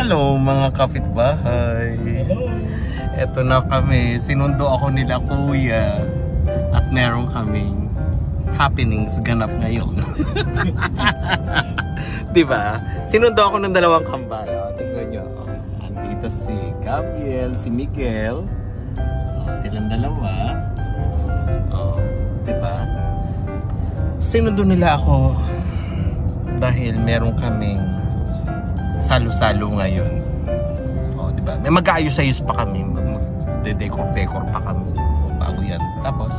Hello mga kapitbahay. Hello. Eto na kami. Sinundo ako nila kuya. At meron kaming happenings ganap ngayon. Diba? Sinundo ako ng dalawang kambal. Tingnan nyo. Andito si Gabriel, si Miguel. Silang dalawa. Diba? Sinundo nila ako dahil meron kaming salo-salo ngayon. Diba? May mag-aayos-ayos pa kami. Mag-decor-decor pa kami. Bago yan. Tapos,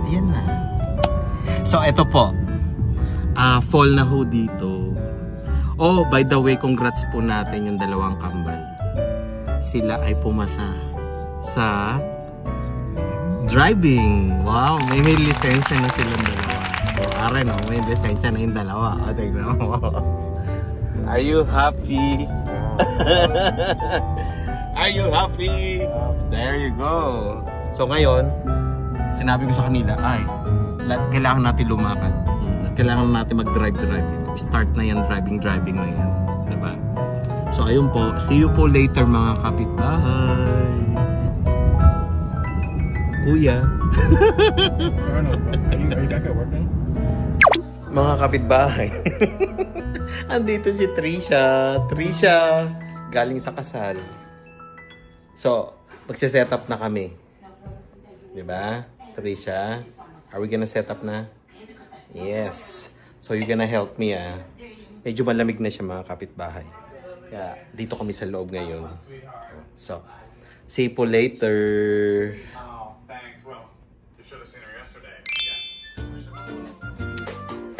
ayan na. So, eto po. Fall na ho dito. Oh, by the way, congrats po natin yung dalawang kambal. Sila ay pumasa sa driving. Wow, may lisensya na silang dalawa. Are no, may lisensya na yung dalawa. Tignan mo. Are you happy? Are you happy? There you go. So ngayon, sinabi ko sa kanila, ay, kailangan natin lumakad. Kailangan natin mag-drive-drive. Start na yan, driving na yan. Diba? So ayun po, see you po later mga kapitbahay. Kuya. Arnold, are you back at work now? Mga kapitbahay. Andito si Trisha. Trisha, galing sa kasal. So, magse-set up na kami. Diba? Trisha, are we gonna set up na? Yes. So, you're gonna help me, ah. Medyo malamig na siya mga kapitbahay. Kaya, dito kami sa loob ngayon. So, see you po later.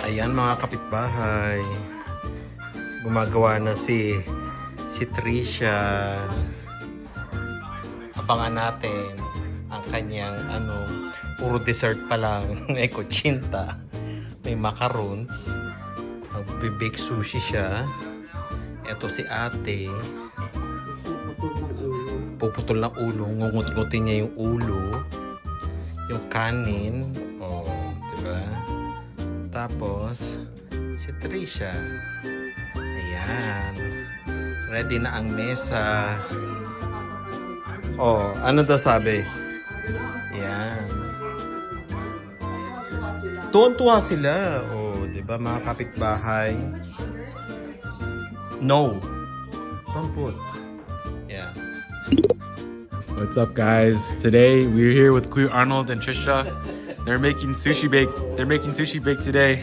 Ayan mga kapitbahay, gumagawa na si Trisha. Abangan natin ang kanyang puro dessert pa lang. May kutsinta, may macarons, mag-bake sushi siya. Ito si ate, puputol ng ulo, ngungut-ngutin niya yung ulo, yung kanin. Oh, diba? Tapos, si Trisha. Ayan. Ready na ang mesa. Oh, ano daw sabi? Ayan. Tuwan-tuwa sila. Oh, diba mga kapitbahay? No. Don't put. Yeah. What's up, guys? Today we're here with Kuya Arnold and Trisha. They're making sushi bake. They're making sushi bake today,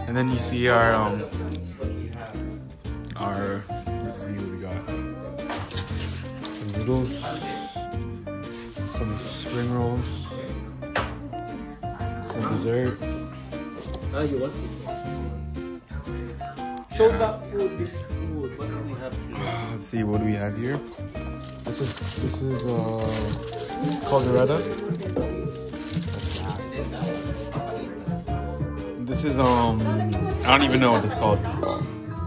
and then you see our let's see what we got. Some noodles, some spring rolls, some dessert. You want it? Show that food. This food. What do we have here? Let's see what do we have here. This is caldereta. This is I don't even know what it's called,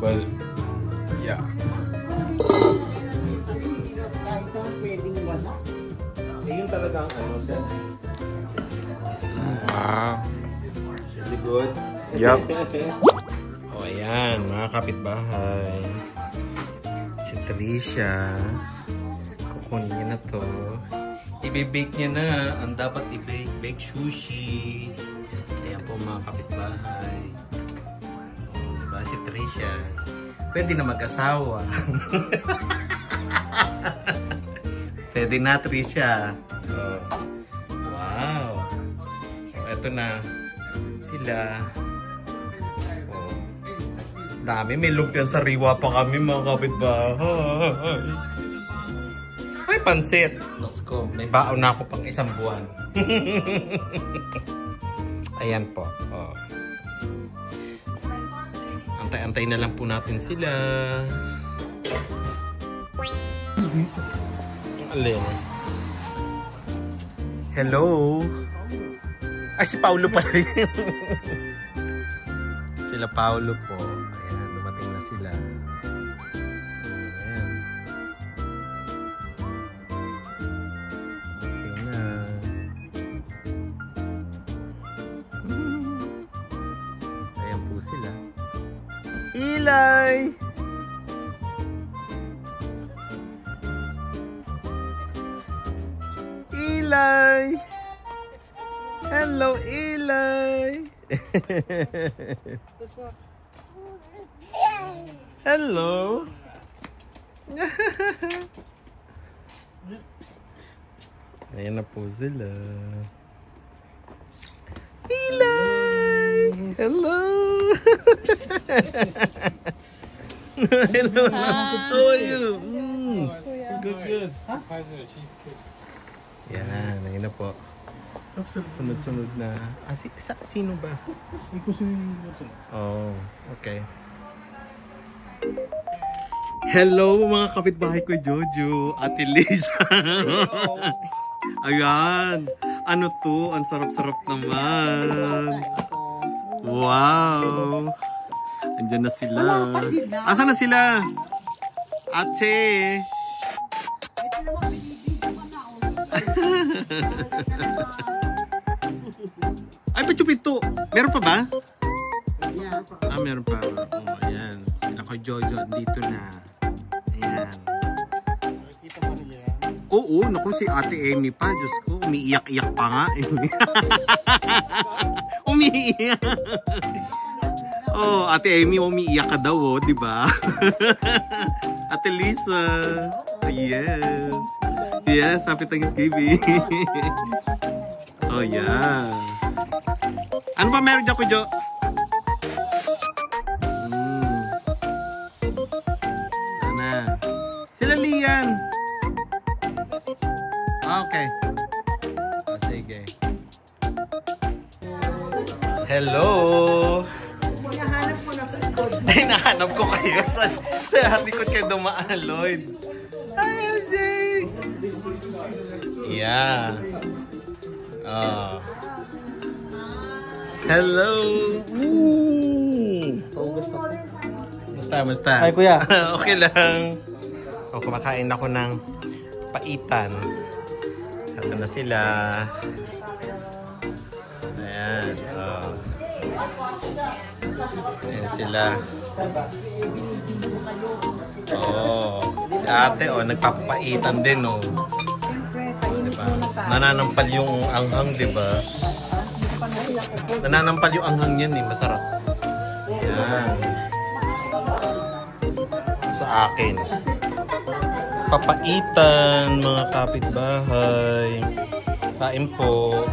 but yeah. Wow. Is it good? Yep. Oh, ayan, mga kapitbahay. Si Trisha. Kukunin niya na to. I-bake niya na. Ang dapat i-bake. Bake sushi. Ayan po mga kapitbahay. Oh, diba si Trisha? Pwede na mag-asawa. Pwede na, Trisha. Oh. Wow. So, eto na. Sila. Oh. Dami. May lumpia sa riwa pa kami mga kapitbahay. Ay, pansit. Losko. May baon na ako pang isang buwan. Ayan po. Oh. Antay-antay na lang po natin sila. Alin? Hello? Ay, si Paulo pala yun. Sila Paulo po. Ayan, dumating na sila. Ayan. Dumating na. Ayan po sila. Eli! Hello, Eli! Hello! Ayan na po sila. Eli! Hello! Hello! How are you? Good. Yan, ayun na po. Sunod-sunod na. Sino ba? Oh, okay. Hello mga kapitbahay ko, Jojo. Ate Liz. Ayan. Ano to? Ang sarap-sarap naman. Wow. Andiyan na sila. Asan na sila? Ate. Ay, pito. Meron pa ba? Meron pa. Oh, ayan. Sila ko Jojo. Dito na. Ayan. Oo, naku si Ate Amy pa. Diyos ko, umiiyak-iyak pa nga. Umiiyak. Oh, Ate Amy, umiiyak ka daw, oh, di ba? Ate Lisa. Yes. Yes, happy Thanksgiving. Oh, yeah. Ano ba meron dyan ko, Jo? Ana. Sila Lian. Okay. Oh, sige. Hello. Nahanap mo na sa likod. Ay, nahanap ko kayo. Sa likod kayo dumaan, Lloyd. Hi, MJ. Yeah. Oh. Hello. Musta? Hi, kuya. Okay lang. O, kumakain ako ng paitan. Ito na sila. Ayan. Oh. Ayan sila. Oh. Si ate, oh, nagpapaitan din, oh. Diba? Nananampal yung anghang, diba? Nananampal yung anghang yan, eh. Masarap. Yan. Sa akin. Papaitan, mga kapitbahay. Kain po.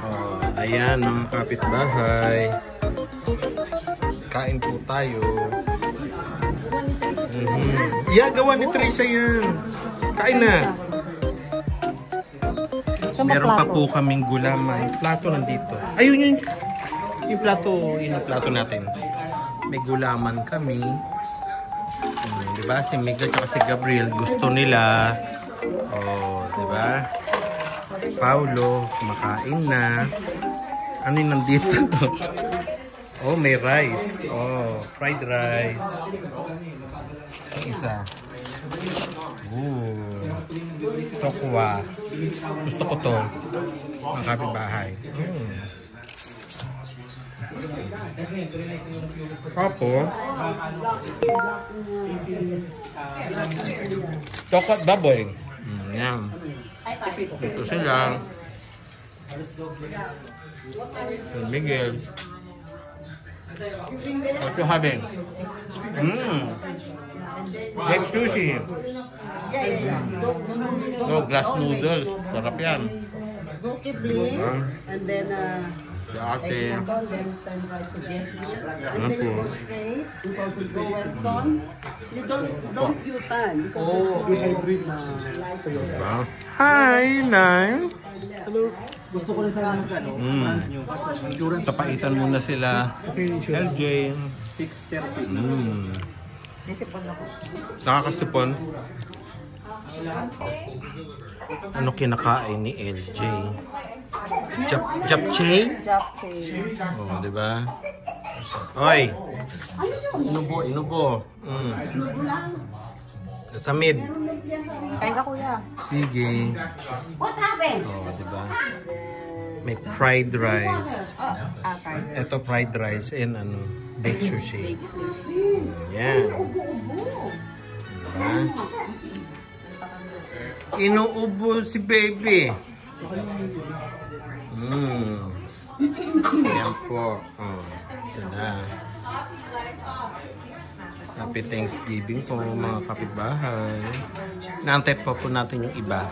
Oh, ayan, mga kapitbahay. Kain po tayo. Yeah, gawa ni Trisha yan. Kain na. Meron pa po kaming gulaman. Plato nandito. Ayun yun. Yung plato natin. May gulaman kami. Diba? Si Miguel at si Gabriel gusto nila. Oh, diba? Si Paulo kumakain na. Ano yung nandito? Oh, may rice. Oh, fried rice. Isa. Tokwa. Gusto ko to. Ang kapitbahay. Kapo. Tokwa baboy. Yan. Ito sila. Miguel. What you having? Egg sushi. No, glass noodles. Sarap yan. And then, Si ate. Ano po? don't you turn because dehydrate na. Hi, Nay. Hello. Gusto ko rin sana yung insurance. Tapaitan muna sila. LJ. 6:30. Nakakasipon. Ano kinakain ni LJ? Japchae? Oh, di ba? Hoy. Inubo. Sa mid. Kain ka, kuya. Sige. What happened? Oh, di ba? May fried rice. Ito fried rice and ano, baked sushi. Yan. Diba? Inuubo si baby. Yan po. Ito na. Happy Thanksgiving po mga kapitbahay. Naantay pa po natin yung iba.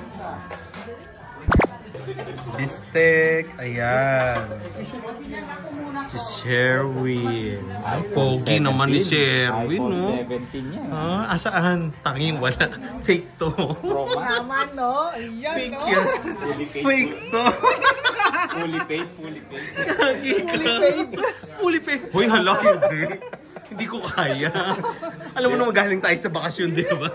Bistek. Ayan. Si Sherwin. Ang pogi naman ni Sherwin, no? 17 niya. Asaan? Tanging wala. Fake to. Naman, no? Ayan, Fake no? yan. Fake to. Fully paid, fully paid. Fully paid. Hoy, hala, hindi ko kaya. Alam mo naman galing tayo sa bakasyon, di ba?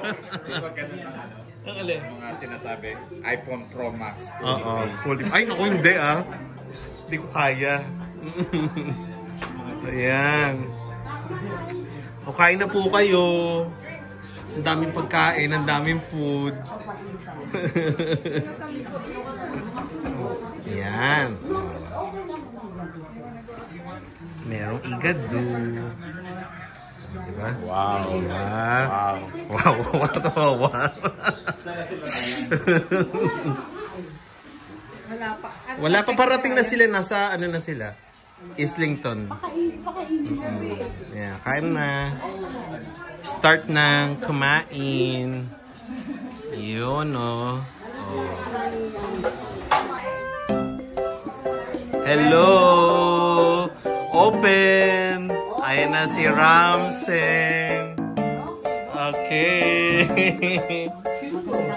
Ang alin? Mga sinasabi, iPhone Pro Max. Oo, fully paid. Ay, naku, hindi Hindi ko kaya. Ayan. O, kain na po kayo. Ang daming pagkain, ang daming food. Ayan. Merong igado. Diba? Wow. Diba? Wow. Wow. Wala pa parating na sila. Nasa ano na sila? Islington. Yeah, kain na. Start ng kumain. Yun, oh. Hello! Open! Ayan na si Ramseng. Okay.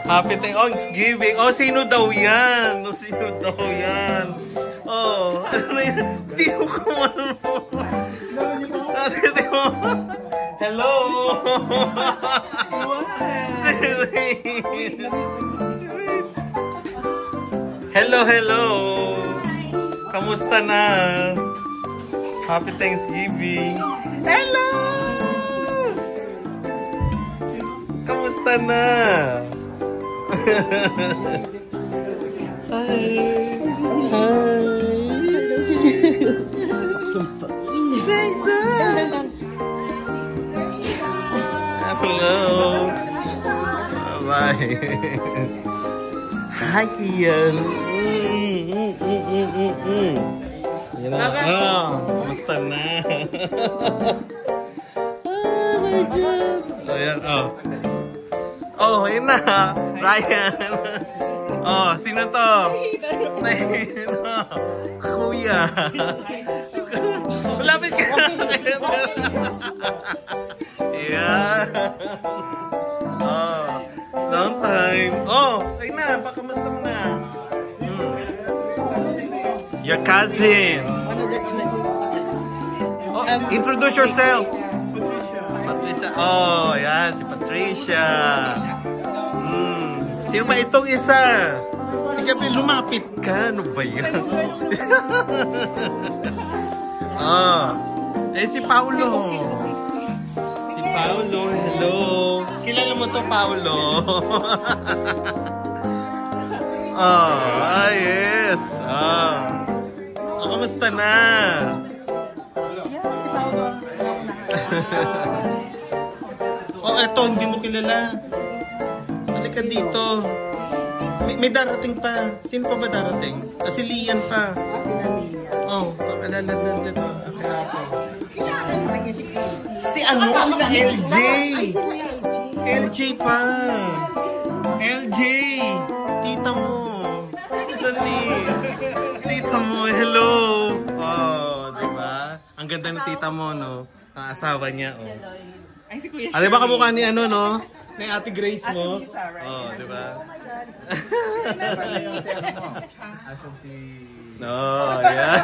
Happy Thanksgiving. Oh, sino daw yan? Sino daw yan? Oh, hindi ko hello! Hello! Kamusta na? Happy Thanksgiving! Hello! Kamusta na? Hi! Say that! Hello! Bye! Hi, Kian! Yan na. Kamusta na? Oh my God! Ayan, Oh, yun na. Ryan. Oh, sino to? Kuya. Lapit ka. Yeah. Oh, long time. Oh, ayun na. Pakamusta mo na. Your cousin. Oh, introduce yourself. Patricia. Oh, yan. Si Patricia. Sino ba itong isa? Si Gabriel, lumapit ka. Ano ba yan? Si Paulo. Si Paulo, hello. Kilala mo to, Paulo? Yes. Kamusta na? Si Paolo. Eto, hindi mo kilala. Halika dito. May darating pa. Sino pa ba darating? Si Lian pa. Alala na dito. Si ano? LJ. LJ pa. LJ. Tita mo. Dali. Tita mo. Hello. Diba? Ang ganda ng tita mo, no? Ang asawa niya, Ay, si Kuya. Diba kamukha ni ano, no? Ni Ate Grace mo. Diba? Asan si... Yeah.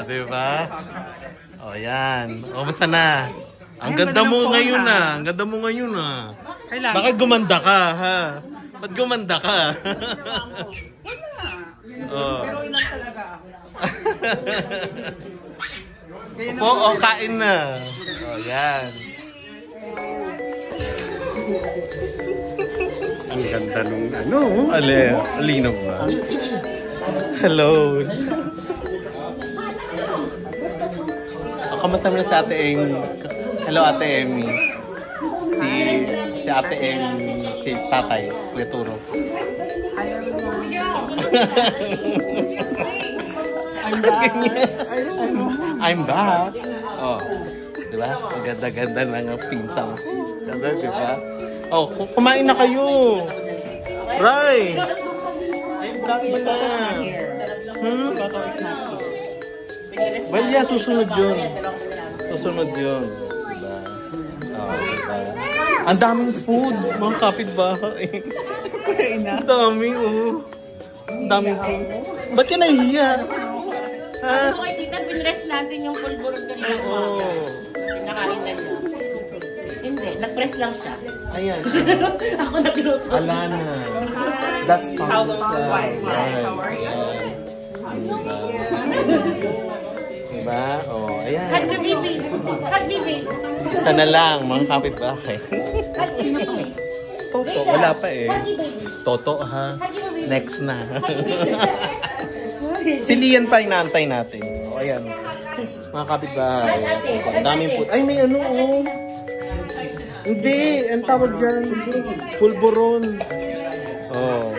Diba? Yan. Kamusta na? Ang ganda mo ngayon na. Ang ganda mo ngayon na. Bakit gumanda ka, ha? Ba't gumanda ka? Pero ilan talaga ako. Kain na. Yan. Ang ganda nung Alino ba? Hello. Kamusta mo na si Ate Amy? Hello, Ate Amy. Si Ate Amy, si Tatay, si Kuya Turo. I'm back. Oh, diba? Ang ganda-ganda ng pinsang ko. Ganda, diba? Oh, kumain na kayo. Right. I'm back na. Well, yeah, susunod yun. Susunod yun. Diba? Oh, diba? Ang daming food, mga kapitbahay. Ang daming, Ang daming food. Ba't ka nahihiya? Ano kay tita, pinrest natin yung pulburong kanina. Oo. Pinakain na niya. Hindi, nag-press lang siya. Ayan. Ako nagluto. Alana. That's How fun. are you? Diba? Oh, ayan. Hug the baby. Hug baby. Isa na lang, mga kapitbahay. Hug baby. Toto, wala pa eh. Hug baby. Toto ha. Next na. Si Lian pa inaantay natin. O, ayan. Mga kapitbahay. Ang daming food. Ay, may ano, oh. Hindi. Ang tawag dyan. Pulburon. Oh.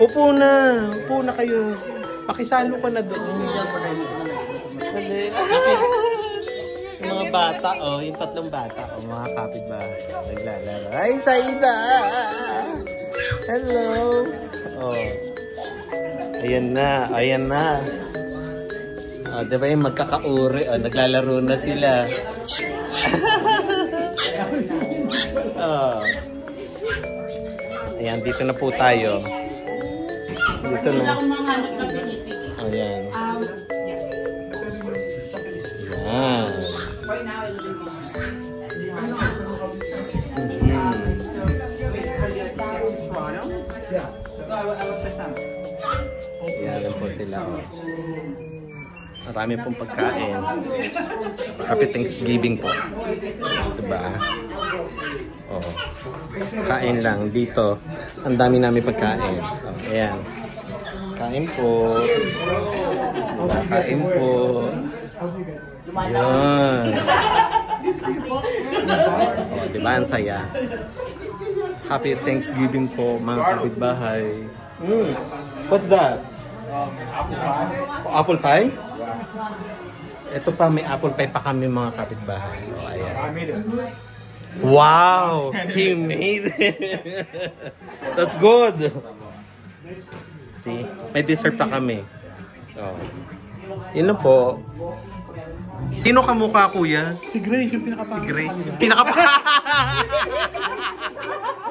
Upo na. Upo na kayo. Pakisalo ka na doon. Yung mga bata, oh. Yung tatlong bata, oh. Mga kapitbahay. Naglalaro. Ay, Saida! Hello! Oh. Ayan na, ayan na. Oh, diba yung magkakauri? Oh, naglalaro na sila. Oh. Ayan, dito na po tayo. Dito na. Oh, ayan. Ayan. Ayan po sila. Oh. Marami pong pagkain. Happy Thanksgiving po. Diba? Oh. Kain lang dito. Ang dami namin pagkain. Oh, ayan. Kain po. Kain po. Ayan. Oh, diba? Ang saya. Happy Thanksgiving po, mga kapitbahay. What's that? Apple pie? Ito pa, may apple pie pa kami mga kapitbahay. Oh, ayan. Wow! He made it! That's good! See? May dessert pa kami. Oh. Yun na po. Sino kamukha, kuya? Si Grace, yung pinakapangit. Si Grace.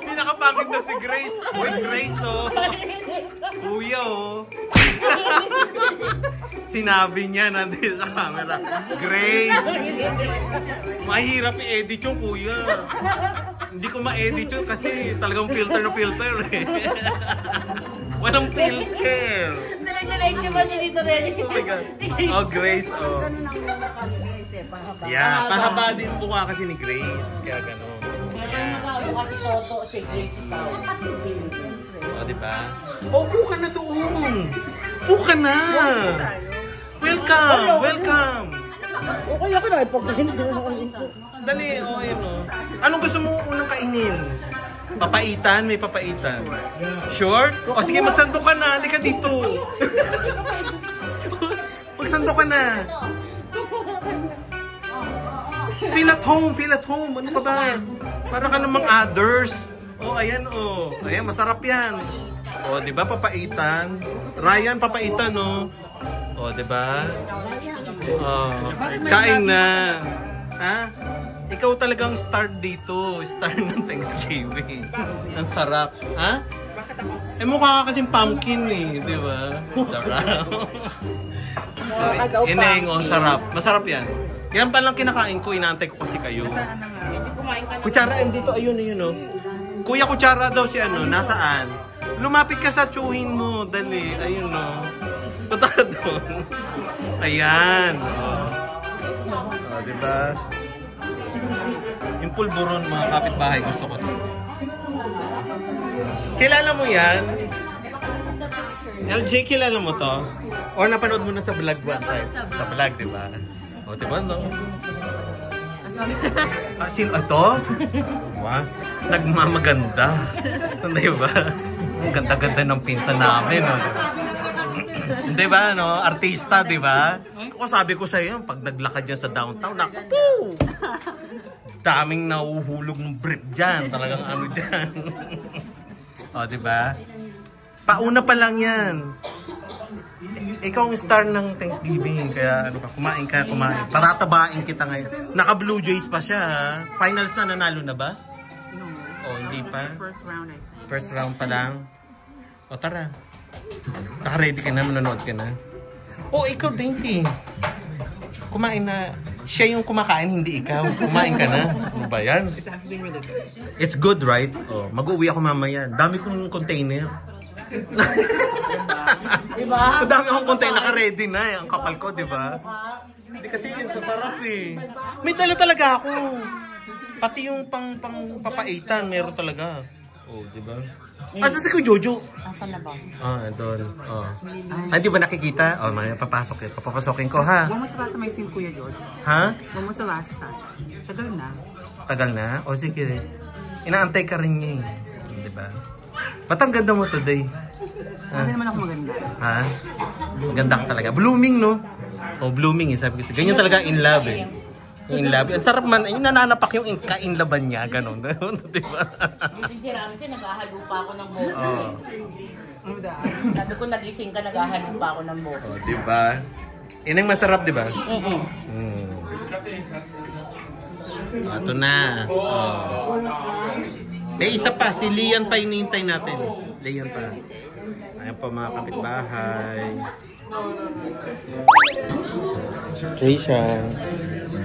Pinakapangit na si Grace. Uy, Grace, oh. Kuya, oh. Sinabi niya nandito sa camera. Grace. Mahirap i-edit yung kuya. Hindi ko ma-edit yun kasi talagang filter na filter eh. Walang filter. Direct naman niya dito rin. Oh my God. Oh, Grace, oh. Yeah, pahaba din mukha kasi ni Grace. Kaya gano'n. O, diba? Oh, upo ka na doon. Upo ka na. Welcome, welcome. Okay ako na, ipagdahin ko na. Dali, oh, yun, oh. Anong gusto mo unang kainin? Papaitan? May papaitan. Sure? O, sige, magsando ka na. Halika dito. Magsando ka na. Feel at home, feel at home. Ano ka ba? Para ka namang others. Oh, ayan, oh. Ayan, masarap yan. Oh, di ba, papaitan? Ryan, papaitan, oh. Oh, di ba? Oh, kain na. Ha? Ikaw talagang star dito. Star ng Thanksgiving. Ang sarap. Ha? Eh, mukha ka kasing pumpkin, eh. Di ba? Sarap. Ineng, oh, sarap. Masarap yan. Yan pa lang kinakain ko, inaantay ko kasi kayo. Kutsara, dito, ayun, ayun, oh. Kuya, kutsara daw si ano, nasaan? Lumapit ka sa tsuhin mo, dali, ayun, oh. Punta ka doon. Ayan, oh. Oh, diba? Yung pulburon, mga kapitbahay, gusto ko to. Kilala mo yan? LJ, kilala mo to? Or napanood mo na sa vlog one time? Sa vlog, diba? O, diba, no? Sino ito? Wow. Nagmamaganda. Ano ba? Ang ganda-ganda ng pinsan namin. No? Di ba, no? Artista, di ba? Ako sabi ko sa'yo, pag naglakad yan sa downtown, naku po! Daming nahuhulog ng brief dyan. Talagang ano dyan. O, di ba? Pauna pa lang yan. Ikaw ang star ng Thanksgiving. Kaya ano ka, kumain ka, kumain. Patatabain kita ngayon. Naka-Blue Jays pa siya, ha? Finals na, nanalo na ba? No. O, hindi pa? First round, I think. First round pa lang. O, tara. Naka-ready ka na, manonood ka na. O, ikaw, Dainty. Kumain na. Siya yung kumakain, hindi ikaw. Kumain ka na. Ano ba yan? It's actually really good. It's good, right? O, mag-uwi ako mamaya. Dami kong container. Diba? Dami akong container, naka-ready na. Ang kapal ko, di ba? Hindi kasi yun, sasarap eh. May dala talaga ako. Pati yung pang papaitan, meron talaga. Oh, di ba? Asa si Kuya Jojo? Asan na ba? Ah, doon. Oh. Ah, di ba nakikita? Oh, may papasok eh. Papapasokin ko, ha? Huwag mo sa basta may sim, Kuya George. Ha? Huwag mo sa basta. Tagal na. Tagal na? O sige. Inaantay ka rin niya eh. Di ba? Ba't ang ganda mo today? Hindi naman ako maganda. Ha? Maganda ka talaga. Blooming, no? Oh, blooming eh. Sabi ko, ganyan talaga in love eh. In love. Ang sarap man. Yung nananapak yung ka-in-laban niya. Ganon. Di ba? Yung si Ramsey, naghahalo pa ako ng buhok. Oh. Ano da? Sabi ko, nagising ka, naghahalo pa ako ng buhok. Oh, di ba? Yan ang masarap, di ba? Mm-mm. Ito na. Oh. May isa pa. Si Lian pa hinihintay natin. Lian pa. Ayan po mga kapitbahay. Trisha,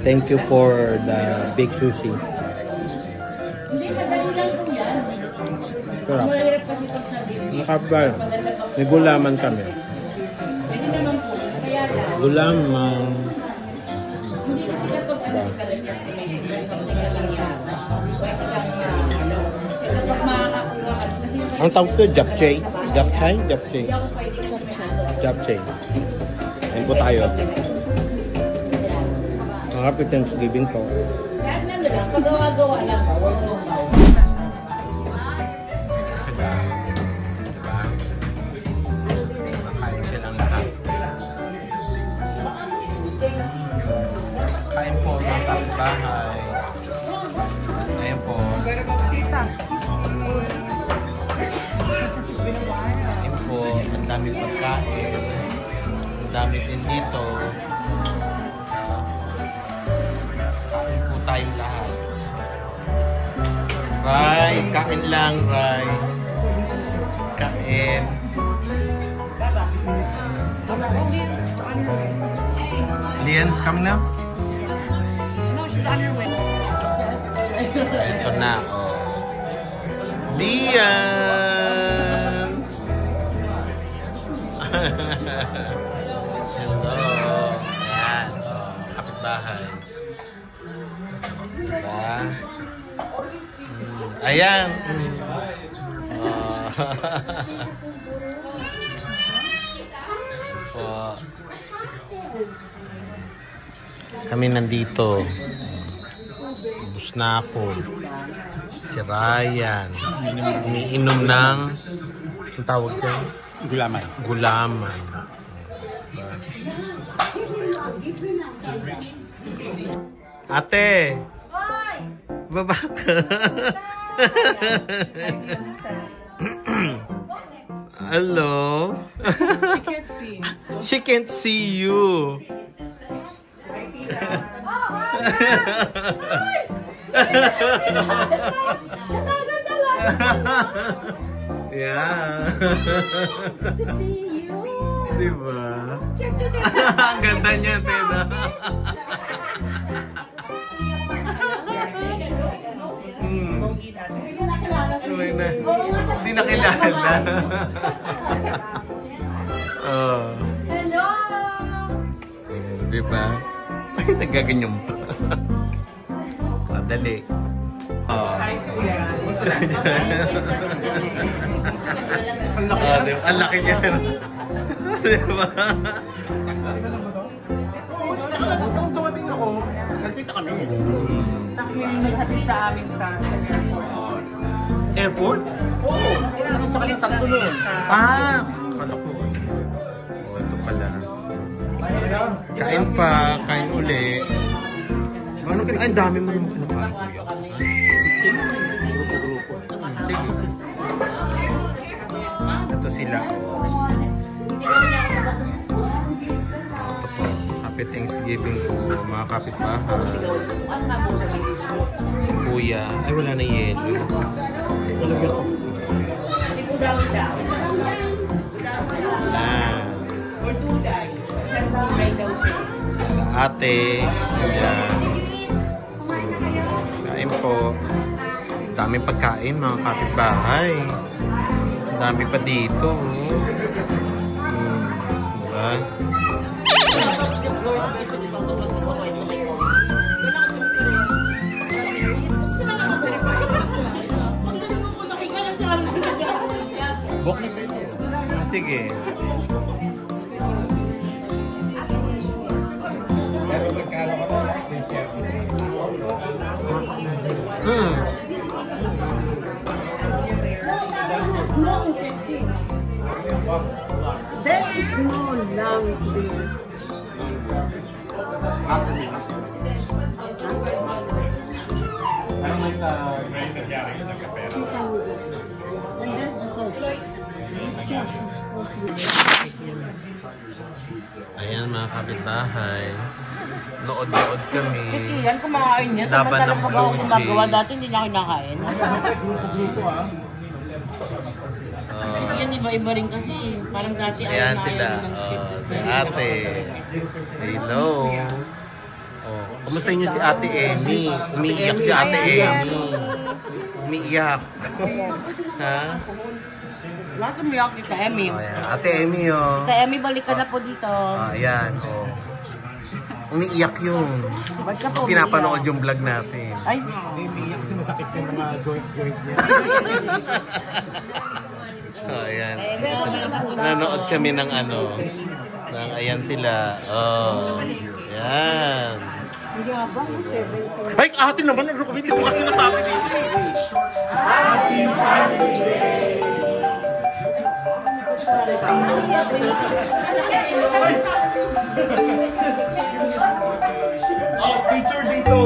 thank you for the big sushi. Hindi, madali lang po yan. Sarap. Mahirap kasi pag sabihin. Makabal. May gulaman kami. Pwede naman po. Kaya lang. Gulaman. Hindi kasi kapag ano ka lang yan sa may something na lang yan. Pwede lang yan. Kapag makakakuha ka. Kasi yung Ang tawag ko, japchae. Japchae? Japchae. hindi ako pwede sa pinasa. Japchae. Ayan po tayo. Happy Thanksgiving po. Kahit na lang, pagawa-gawa lang ba? Huwag mo ba? Diba? Diba? Makain silang lahat. Kain po ng kapitbahay. Ayan po. Ayan po. Ang dami pagkain. Ang dami din dito. Kain po tayong lahat. Ray, kain lang, Ray. Kain. Lian's coming now? No, she's on her way. Ito na, oh. Lian! Hello. Ayan, oh. Kapitbahay. Diba? Ayan. Oh. Kami nandito. Ubus na ako. Si Ryan. Umiinom ng ang tawag dyan? Gulaman. Gulaman. Ate! Baba ka. Hello? She can't see. So. She can't see you. Yeah. To see you. Diba? Ang ganda niya, Tena. Hindi nakilala. Oh. Hello! Diba? Ay, nagaganyan pa. Dali. Oh. Ang laki niya. Diba? Nung dumating ako, nagkita kami. Yung naghatid sa amin sa airport. Airport? Oo. Sa kalitan ko nun. Ah! Kala ko. Kain pa, kain uli. Ano ay, ang dami mo naman kinakain, kuya. Grupo-grupo. Ito sila. Ito po. Happy Thanksgiving po, mga kapitbahay. Si kuya. Ay, wala na yelo. Ate, yan. Kain po. Daming pagkain, mga kapitbahay. Dami pa dito. Diba? Sige. There is no lungs there. And that's the sauce. Ayan, mga kapitbahay. Nood-nood kami. Yan, kumakain niya. Laban ng Blue gumagawa Jays. dati, hindi niya kinakain. Yan, iba-iba rin kasi. Parang dati Ayan ayaw sila. ng chip. Si ate. Hello. Oh, kumusta niyo si Ate Emmy? Umiiyak si Ate Emmy. Umiiyak. Ha? Lahat umiyak kita, Emmy. Oh, ayan. Ate Emmy, oh. Kita, Emmy, balik ka na po dito. Ayan, oh. Umiiyak yun. Ba't ka po Pinapanood yung vlog natin. Ay, Umiiyak kasi masakit yung mga joint niya. Oh, ayan. Nanood kami ng ano. Ayan sila. Oh. Ayan. hindi habang 7. Ay, ate naman, hindi ko kasi nasabi dito. Oh, picture dito.